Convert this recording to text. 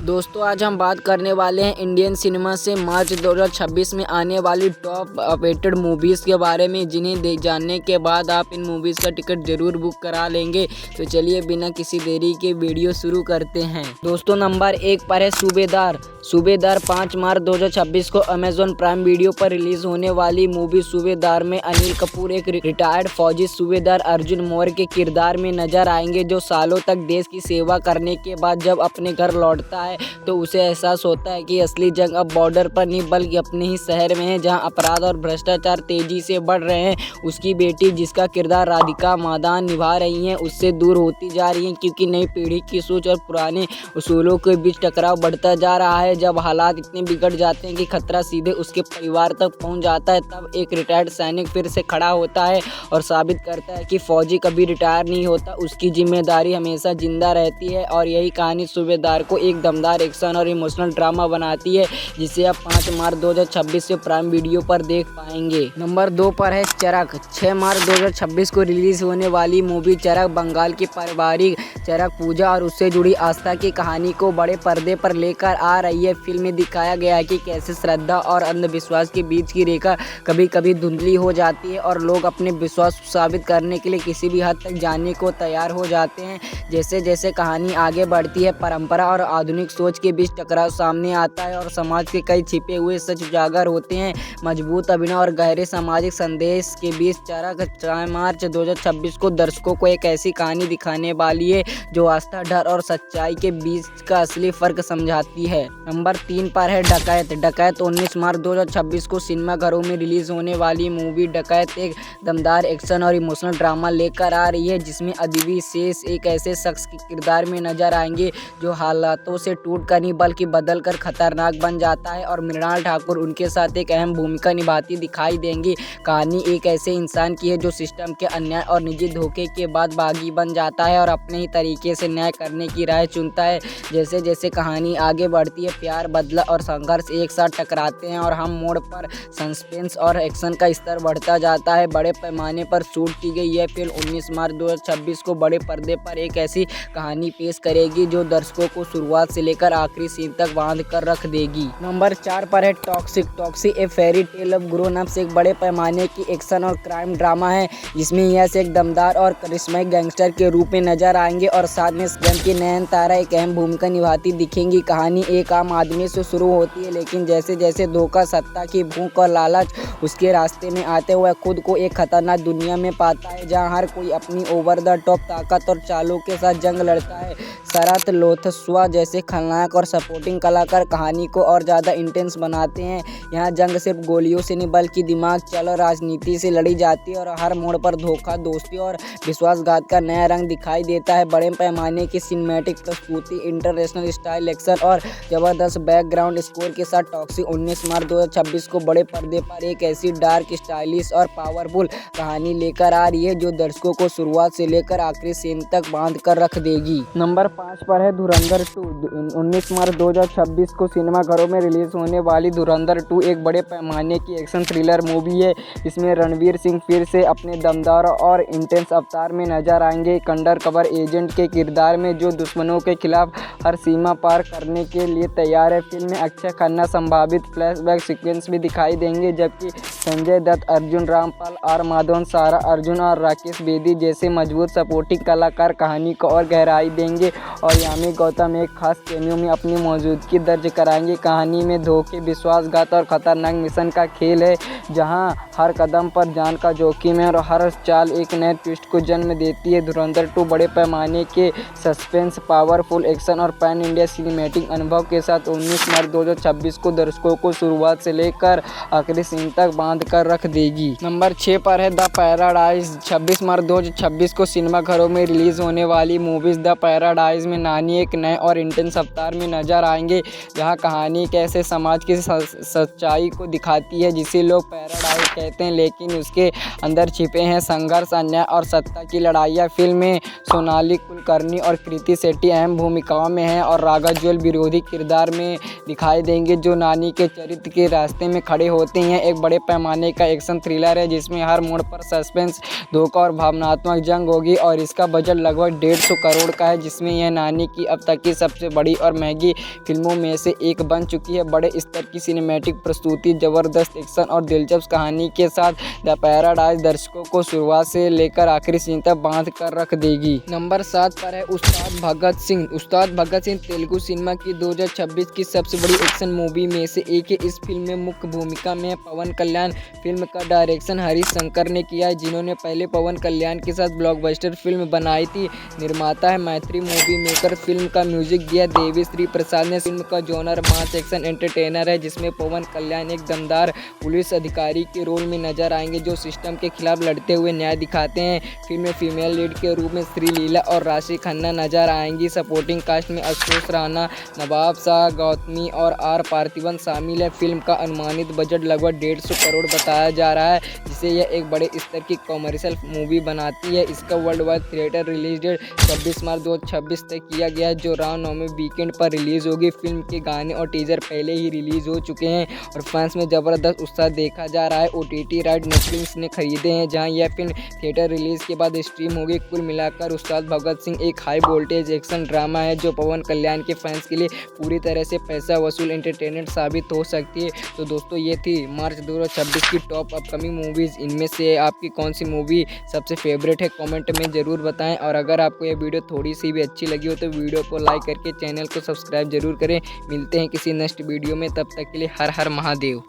दोस्तों आज हम बात करने वाले हैं इंडियन सिनेमा से मार्च 2026 में आने वाली टॉप अवेटेड मूवीज़ के बारे में, जिन्हें जानने के बाद आप इन मूवीज़ का टिकट ज़रूर बुक करा लेंगे। तो चलिए बिना किसी देरी के वीडियो शुरू करते हैं। दोस्तों नंबर 1 पर है सूबेदार 5 मार्च 2026 को अमेजॉन प्राइम वीडियो पर रिलीज होने वाली मूवी सूबेदार में अनिल कपूर एक रिटायर्ड फौजी सूबेदार अर्जुन मौर्य के किरदार में नजर आएंगे, जो सालों तक देश की सेवा करने के बाद जब अपने घर लौटता है तो उसे एहसास होता है कि असली जंग अब बॉर्डर पर नहीं बल्कि अपने ही शहर में है, जहां अपराध और भ्रष्टाचार तेजी से बढ़ रहे हैं। उसकी बेटी, जिसका किरदार राधिका मादान निभा रही हैं, उससे दूर होती जा रही हैं, क्योंकि नई पीढ़ी की सोच और पुराने उसूलों के बीच टकराव बढ़ता जा रहा है। जब हालात इतने बिगड़ जाते हैं कि खतरा सीधे उसके परिवार तक पहुंच जाता है, तब एक रिटायर्ड सैनिक फिर से खड़ा होता है और साबित करता है कि फौजी कभी रिटायर नहीं होता, उसकी जिम्मेदारी हमेशा जिंदा रहती है। और यही कहानी सूबेदार को एक दमदार एक्शन और इमोशनल ड्रामा बनाती है, जिसे आप 5 मार्च 2026 से प्राइम वीडियो पर देख पाएंगे। नंबर 2 पर है चरक। 6 मार्च 2026 को रिलीज होने वाली मूवी चरक बंगाल की पारिवारिक चरक पूजा और उससे जुड़ी आस्था की कहानी को बड़े पर्दे पर लेकर आ रही है। फिल्म में दिखाया गया है कि कैसे श्रद्धा और अंधविश्वास के बीच की रेखा कभी कभी धुंधली हो जाती है और लोग अपने विश्वास साबित करने के लिए किसी भी हद तक जाने को तैयार हो जाते हैं। जैसे जैसे कहानी आगे बढ़ती है, परंपरा और आधुनिक सोच के बीच टकराव सामने आता है और समाज के कई छिपे हुए सच उजागर होते हैं। मजबूत अभिनय और गहरे सामाजिक संदेश के बीच चरक 4 मार्च 2026 को दर्शकों को एक ऐसी कहानी दिखाने वाली है जो आस्था, डर और सच्चाई के बीच का असली फर्क समझाती है। नंबर 3 पर है डकैत 19 मार्च 2026 को सिनेमाघरों में रिलीज होने वाली मूवी डकैत एक दमदार एक्शन और इमोशनल ड्रामा लेकर आ रही है, जिसमें अदिति शेष एक ऐसे शख्स के किरदार में नजर आएंगे जो हालातों से टूट कर नहीं बल्कि बदल कर खतरनाक बन जाता है, और मृणाल ठाकुर उनके साथ एक अहम भूमिका निभाती दिखाई देंगी। कहानी एक ऐसे इंसान की है जो सिस्टम के अन्याय और निजी धोखे के बाद बागी बन जाता है और अपने ही तरीके से न्याय करने की राह चुनता है। जैसे जैसे कहानी आगे बढ़ती है, प्यार, बदला और संघर्ष एक साथ टकराते हैं और हम मोड़ पर सस्पेंस और एक्शन का स्तर बढ़ता जाता है। बड़े पैमाने पर शूट की गई यह फिल्म 19 मार्च 2026 को बड़े पर्दे पर एक ऐसी कहानी पेश करेगी जो दर्शकों को शुरुआत से लेकर आखिरी सीन तक बांध कर रख देगी। नंबर 4 पर है toxic A fairy tale of grown ups एक बड़े पैमाने की एक्शन और क्राइम ड्रामा है, जिसमें यश एक दमदार और करिश्माई गैंगस्टर के रूप में नजर आएंगे और साथ में फिल्म की नयनतारा एक अहम भूमिका निभाती दिखेंगी। कहानी एक आम आदमी से शुरू होती है, लेकिन जैसे जैसे धोखा, सत्ता की भूख और लालच उसके रास्ते में आते हुए खुद को एक खतरनाक दुनिया में पाता है, जहां हर कोई अपनी ओवर द टॉप ताकत और चालों के साथ जंग लड़ता है। शरत लोथस्वा जैसे खलनायक और सपोर्टिंग कलाकार कहानी को और ज़्यादा इंटेंस बनाते हैं। यहाँ जंग सिर्फ गोलियों से नहीं बल्कि दिमाग, चल और राजनीति से लड़ी जाती है और हर मोड़ पर धोखा, दोस्ती और विश्वासघात का नया रंग दिखाई देता है। बड़े पैमाने की सिनेमैटिक प्रस्तुति, इंटरनेशनल स्टाइल एक्शन और जबरदस्त बैकग्राउंड स्कोर के साथ टॉक्सिक 19 मार्च 2026 को बड़े पर्दे पर एक ऐसी डार्क, स्टाइलिश और पावरफुल कहानी लेकर आ रही है जो दर्शकों को शुरुआत से लेकर आखिरी सीन तक बांध कर रख देगी। नंबर 5 पर है धुरंधर 2। 19 मार्च 2026 को सिनेमाघरों में रिलीज होने वाली धुरंधर 2 एक बड़े पैमाने की एक्शन थ्रिलर मूवी है। इसमें रणवीर सिंह फिर से अपने दमदार और इंटेंस अवतार में नजर आएंगे, एक अंडरकवर एजेंट के किरदार में जो दुश्मनों के खिलाफ हर सीमा पार करने के लिए तैयार है। फिल्म में अक्षय खन्ना संभावित फ्लैशबैक सीक्वेंस भी दिखाई देंगे, जबकि संजय दत्त, अर्जुन रामपाल, आर माधवन, सारा अर्जुन और राकेश बेदी जैसे मजबूत सपोर्टिंग कलाकार कहानी को और गहराई देंगे और यामी गौतम एक खास कैमियो में अपनी मौजूदगी दर्ज कराएंगे। कहानी में धोखे, विश्वासघात और खतरनाक मिशन का खेल है, जहां हर कदम पर जान का जोखिम है और हर चाल एक नए ट्विस्ट को जन्म देती है। धुरंधर 2 बड़े पैमाने के सस्पेंस, पावरफुल एक्शन और पैन इंडिया सिनेमैटिक अनुभव के साथ 19 मार्च 2026 को दर्शकों को शुरुआत से लेकर आखिरी सीन तक बांध कर रख देगी। नंबर 6 पर है द पैराडाइज। 26 मार्च 2026 को सिनेमाघरों में रिलीज होने वाली मूवीज द पैराडाइज में नानी एक नए और इंटेंस अवतार में नजर आएंगे, जहां कहानी कैसे समाज की सच्चाई को दिखाती है जिसे लोग पैराडाइज कहते हैं, लेकिन उसके अंदर छिपे हैं संघर्ष, अन्याय और सत्ता की लड़ाइयाँ। फिल्म में सोनाली कुलकर्णी और कृति शेट्टी अहम भूमिकाओं में हैं और रागा जुएल विरोधी किरदार में दिखाई देंगे, जो नानी के चरित्र के रास्ते में खड़े होते हैं। एक बड़े पैमाने का एक्शन थ्रिलर है जिसमें हर मोड़ पर सस्पेंस, धोखा और भावनात्मक जंग होगी और इसका बजट लगभग 150 करोड़ का है, जिसमें यह नानी की अब तक की सबसे बड़ी और महंगी फिल्मों में से एक बन चुकी है। बड़े स्तर की सिनेमैटिक प्रस्तुति, जबरदस्त एक्शन और दिलचस्प कहानी के साथ द पैराडाइज दर्शकों को शुरुआत से लेकर आखिरी सीन तक बांध कर रख देगी। नंबर 7 पर है उस्ताद भगत सिंह। उस्ताद भगत सिंह तेलुगु सिनेमा की 2026 की सबसे बड़ी एक्शन मूवी में से एक है। इस फिल्म में मुख्य भूमिका में पवन कल्याण। फिल्म का डायरेक्शन हरीश शंकर ने किया है, जिन्होंने पहले पवन कल्याण के साथ ब्लॉकबस्टर फिल्म बनाई थी। निर्माता है मैत्री मूवी मेकर। फिल्म का म्यूजिक दिया देवी श्री प्रसाद ने। फिल्म का जॉनर मास एक्शन एंटरटेनर है, जिसमें पवन कल्याण एक दमदार पुलिस अधिकारी के रोल में नजर आएंगे जो सिस्टम के खिलाफ लड़ते हुए न्याय दिखाते हैं। फिल्म में फीमेल लीड के रूप में श्री लीला और राशि खन्ना नजर आएंगी। सपोर्टिंग कास्ट में आशुतोष राणा, नवाब शाह, गौतमी और आर पार्थिवन शामिल है। फिल्म का अनुमानित बजट लगभग 150 करोड़ बताया जा रहा है, जिसे यह एक बड़े स्तर की कॉमर्शियल मूवी बनाती है। इसका world wide theatre release date 26 March 2026 तक किया गया है, जो रामनवमी वीकेंड पर रिलीज होगी। फिल्म के गाने और टीजर पहले ही रिलीज हो चुके हैं और फैंस में जबरदस्त उत्साह देखा जा रहा है। OTT राइट नेटफ्लिक्स ने खरीदे हैं, जहां यह फिल्म थिएटर रिलीज के बाद स्ट्रीम होगी। कुल मिलाकर उस्ताद भगत सिंह एक हाई वोल्टेज एक्शन ड्रामा है जो पवन कल्याण के फैंस के लिए पूरी तरह से पैसा वसूल एंटरटेनमेंट साबित हो सकती है। तो दोस्तों, ये थी मार्च 2026 की टॉप अपकमिंग मूवीज़। इनमें से आपकी कौन सी मूवी सबसे फेवरेट है, कमेंट में ज़रूर बताएं। और अगर आपको ये वीडियो थोड़ी सी भी अच्छी लगी हो तो वीडियो को लाइक करके चैनल को सब्सक्राइब जरूर करें। मिलते हैं किसी नेक्स्ट वीडियो में, तब तक के लिए हर हर महादेव।